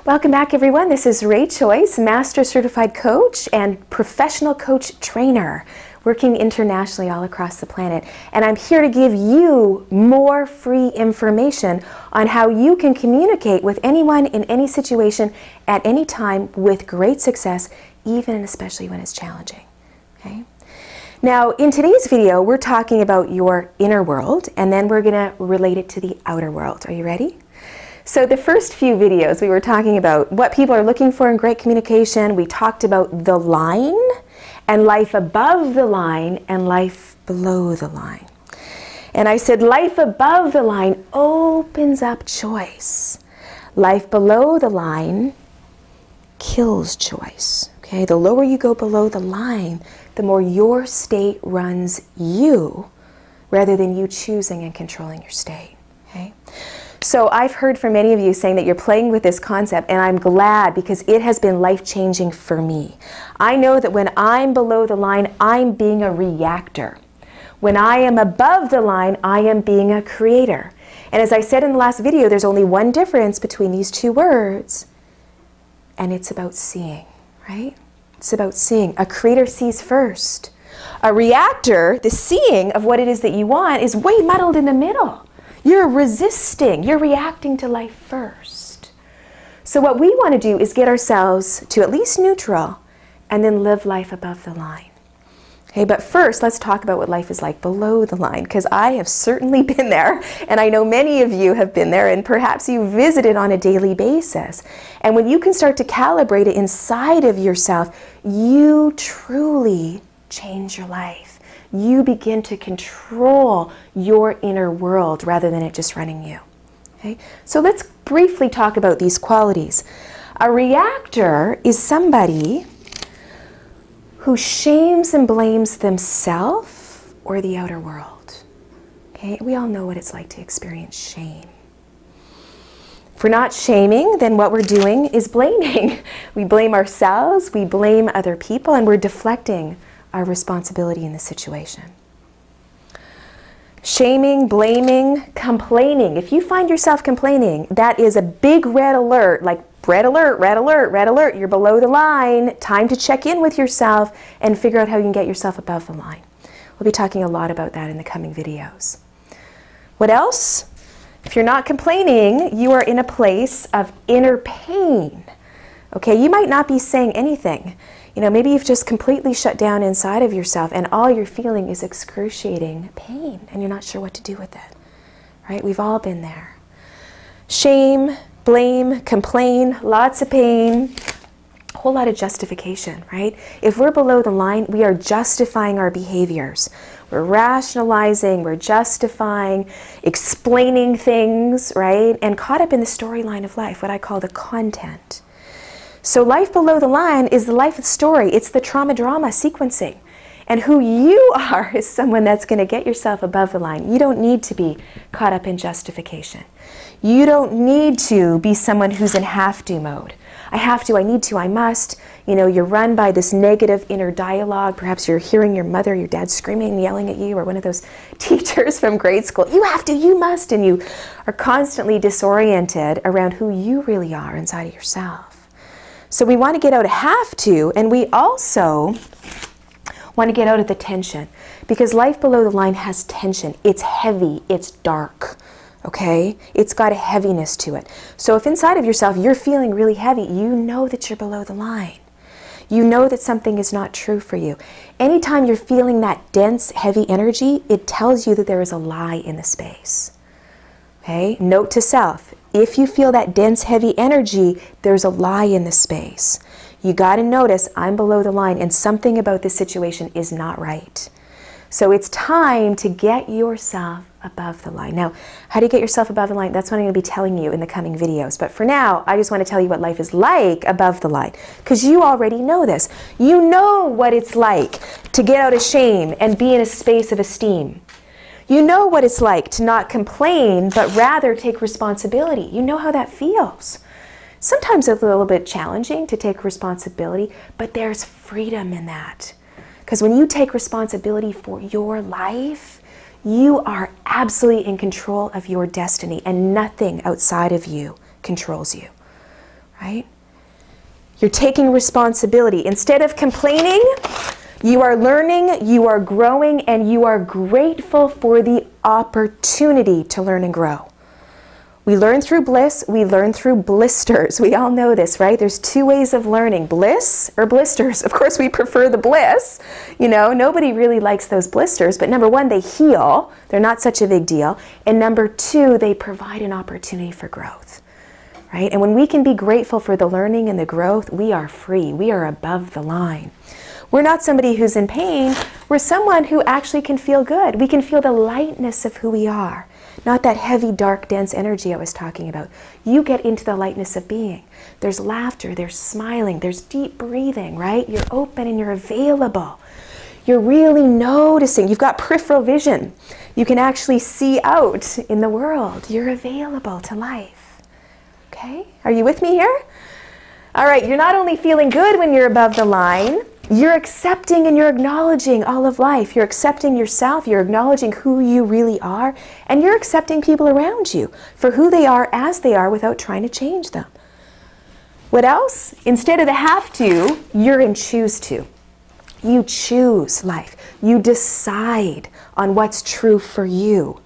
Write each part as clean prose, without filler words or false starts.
Welcome back, everyone. This is Ray Choice, Master Certified Coach and Professional Coach Trainer, working internationally all across the planet. And I'm here to give you more free information on how you can communicate with anyone in any situation at any time with great success, even and especially when it's challenging. Okay? Now, in today's video, we're talking about your inner world, and then we're going to relate it to the outer world. Are you ready? So the first few videos we were talking about what people are looking for in great communication. We talked about the line and life above the line and life below the line. And I said life above the line opens up choice. Life below the line kills choice. Okay, the lower you go below the line, the more your state runs you rather than you choosing and controlling your state. Okay? So I've heard from many of you saying that you're playing with this concept, and I'm glad because it has been life-changing for me. I know that when I'm below the line, I'm being a reactor. When I am above the line, I am being a creator. And as I said in the last video, there's only one difference between these two words, and it's about seeing, right? It's about seeing. A creator sees first. A reactor, the seeing of what it is that you want, is way muddled in the middle. You're resisting, you're reacting to life first. So what we want to do is get ourselves to at least neutral and then live life above the line. Okay, but first let's talk about what life is like below the line, because I have certainly been there, and I know many of you have been there, and perhaps you visit it on a daily basis. And when you can start to calibrate it inside of yourself, you truly change your life. You begin to control your inner world rather than it just running you. Okay? So let's briefly talk about these qualities. A reactor is somebody who shames and blames themselves or the outer world. Okay? We all know what it's like to experience shame. If we're not shaming, then what we're doing is blaming. We blame ourselves, we blame other people, and we're deflecting our responsibility in the situation. Shaming, blaming, complaining. If you find yourself complaining, that is a big red alert, like red alert, red alert, red alert. You're below the line. Time to check in with yourself and figure out how you can get yourself above the line. We'll be talking a lot about that in the coming videos. What else? If you're not complaining, you are in a place of inner pain. Okay, you might not be saying anything. You know, maybe you've just completely shut down inside of yourself and all you're feeling is excruciating pain and you're not sure what to do with it, right? We've all been there. Shame, blame, complain, lots of pain, a whole lot of justification, right? If we're below the line, we are justifying our behaviors. We're rationalizing, we're justifying, explaining things, right? And caught up in the storyline of life, what I call the content. So life below the line is the life of the story. It's the trauma drama sequencing. And who you are is someone that's going to get yourself above the line. You don't need to be caught up in justification. You don't need to be someone who's in have-to mode. I have to, I need to, I must. You know, you're run by this negative inner dialogue. Perhaps you're hearing your mother, your dad screaming and yelling at you, or one of those teachers from grade school. You have to, you must. And you are constantly disoriented around who you really are inside of yourself. So we want to get out of have to, and we also want to get out of the tension, because life below the line has tension. It's heavy, it's dark, okay? It's got a heaviness to it. So if inside of yourself you're feeling really heavy, you know that you're below the line. You know that something is not true for you. Anytime you're feeling that dense, heavy energy, it tells you that there is a lie in the space. Okay? Note to self. If you feel that dense, heavy energy, there's a lie in the space. You got to notice, I'm below the line and something about this situation is not right. So it's time to get yourself above the line. Now, how do you get yourself above the line? That's what I'm going to be telling you in the coming videos. But for now, I just want to tell you what life is like above the line, because you already know this. You know what it's like to get out of shame and be in a space of esteem. You know what it's like to not complain, but rather take responsibility. You know how that feels. Sometimes it's a little bit challenging to take responsibility, but there's freedom in that. Because when you take responsibility for your life, you are absolutely in control of your destiny, and nothing outside of you controls you. right? You're taking responsibility. Instead of complaining, you are learning, you are growing, and you are grateful for the opportunity to learn and grow. We learn through bliss, we learn through blisters. We all know this, right? There's two ways of learning, bliss or blisters. Of course, we prefer the bliss. You know, nobody really likes those blisters, but number one, they heal. They're not such a big deal. And number two, they provide an opportunity for growth, right? And when we can be grateful for the learning and the growth, we are free. We are above the line. We're not somebody who's in pain. We're someone who actually can feel good. We can feel the lightness of who we are. Not that heavy, dark, dense energy I was talking about. You get into the lightness of being. There's laughter, there's smiling, there's deep breathing, right? You're open and you're available. You're really noticing. You've got peripheral vision. You can actually see out in the world. You're available to life. Okay? Are you with me here? All right, you're not only feeling good when you're above the line, you're accepting and you're acknowledging all of life. You're accepting yourself, you're acknowledging who you really are, and you're accepting people around you for who they are as they are without trying to change them. What else? Instead of the have to, you're in choose to. You choose life. You decide on what's true for you,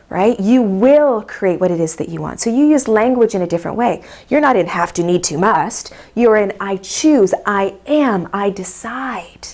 right? You will create what it is that you want. So you use language in a different way. You're not in have to, need to, must. You're in I choose, I am, I decide.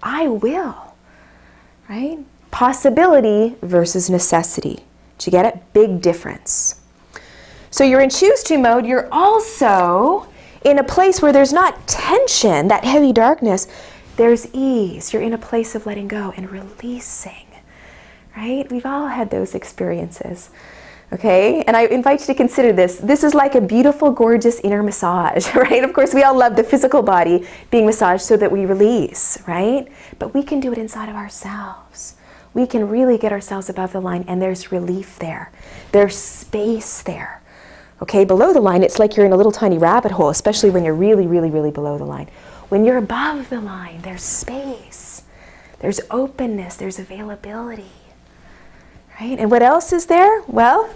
I will, right? Possibility versus necessity. Did you get it? Big difference. So you're in choose to mode. You're also in a place where there's not tension, that heavy darkness. There's ease. You're in a place of letting go and releasing. Right? We've all had those experiences, okay? And I invite you to consider this. This is like a beautiful, gorgeous inner massage, right? Of course, we all love the physical body being massaged so that we release, right? But we can do it inside of ourselves. We can really get ourselves above the line, and there's relief there. There's space there, okay? Below the line, it's like you're in a little tiny rabbit hole, especially when you're really, really, really below the line. When you're above the line, there's space. There's openness. There's availability. Right? And what else is there? Well,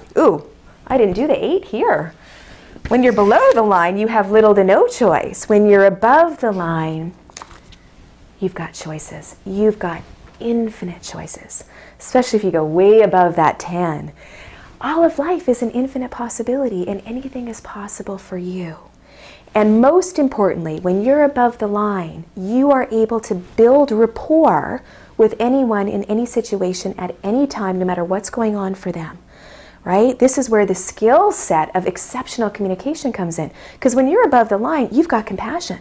I didn't do the 8 here. When you're below the line, you have little to no choice. When you're above the line, you've got choices. You've got infinite choices, especially if you go way above that 10. All of life is an infinite possibility, and anything is possible for you. And most importantly, when you're above the line, you are able to build rapport with anyone in any situation at any time, no matter what's going on for them, right? This is where the skill set of exceptional communication comes in. Because when you're above the line, you've got compassion.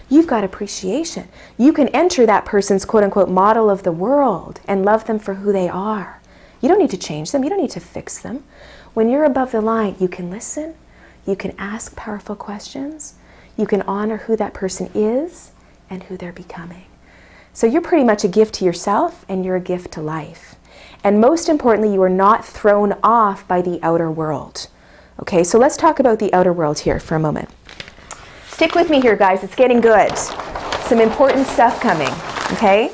You've got appreciation. You can enter that person's quote-unquote model of the world and love them for who they are. You don't need to change them. You don't need to fix them. When you're above the line, you can listen. You can ask powerful questions. You can honor who that person is and who they're becoming. So you're pretty much a gift to yourself, and you're a gift to life. And most importantly, you are not thrown off by the outer world. Okay, so let's talk about the outer world here for a moment. Stick with me here, guys. It's getting good. Some important stuff coming, okay?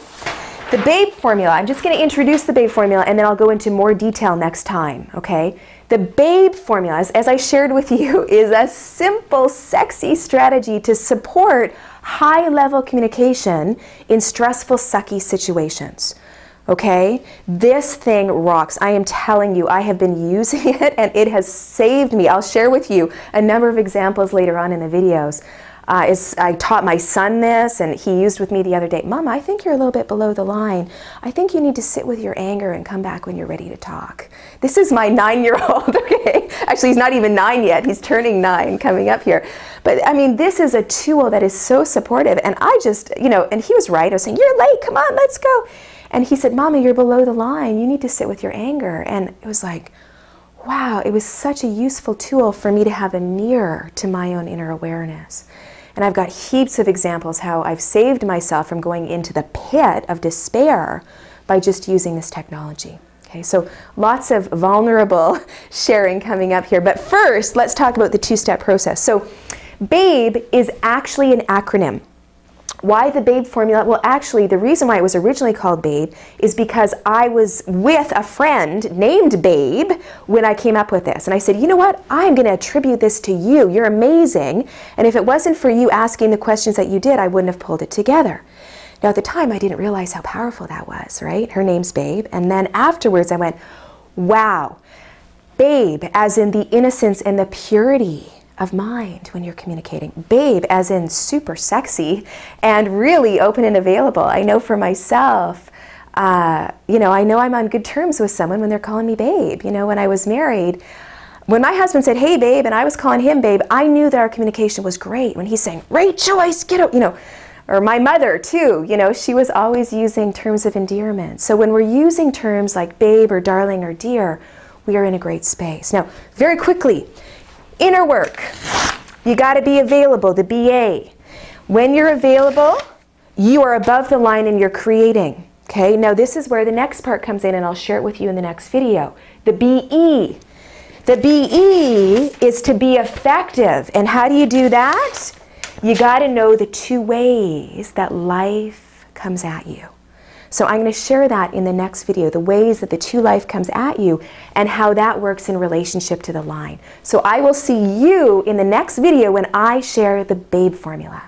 The BABE formula. I'm just going to introduce the BABE formula, and then I'll go into more detail next time, okay? The BABE formula, as I shared with you, is a simple, sexy strategy to support high-level communication in stressful, sucky situations. Okay? This thing rocks. I am telling you, I have been using it, and it has saved me. I'll share with you a number of examples later on in the videos. I taught my son this, and he used with me the other day. Mom, I think you're a little bit below the line. I think you need to sit with your anger and come back when you're ready to talk. This is my 9-year-old, okay? Actually, he's not even 9 yet. He's turning 9 coming up here. But, I mean, this is a tool that is so supportive. And I just, you know, and he was right. I was saying, you're late. Come on, let's go. And he said, Mommy, you're below the line. You need to sit with your anger. And it was like, wow, it was such a useful tool for me to have a mirror to my own inner awareness. And I've got heaps of examples how I've saved myself from going into the pit of despair by just using this technology. Okay, so lots of vulnerable sharing coming up here. But first, let's talk about the 2-step process. So BABE is actually an acronym. Why the Babe formula? Well, actually, the reason why it was originally called Babe is because I was with a friend named Babe when I came up with this. And I said, you know what? I'm going to attribute this to you. You're amazing. And if it wasn't for you asking the questions that you did, I wouldn't have pulled it together. Now, at the time, I didn't realize how powerful that was, right? Her name's Babe. And then afterwards, I went, wow, Babe, as in the innocence and the purity of mind when you're communicating. Babe, as in super sexy and really open and available. I know for myself, you know, I know I'm on good terms with someone when they're calling me Babe. You know, when I was married, when my husband said, hey, Babe, and I was calling him Babe, I knew that our communication was great. When he's saying, Ray Joyce, get out, you know, or my mother too, you know, she was always using terms of endearment. So when we're using terms like Babe or darling or dear, we are in a great space. Now, very quickly, inner work. You got to be available, the BA. When you're available, you are above the line and you're creating. Okay, now this is where the next part comes in, and I'll share it with you in the next video. The BE. The BE is to be effective. And how do you do that? You got to know the two ways that life comes at you. So I'm going to share that in the next video, the ways that the two life comes at you and how that works in relationship to the line. So I will see you in the next video when I share the Babe formula.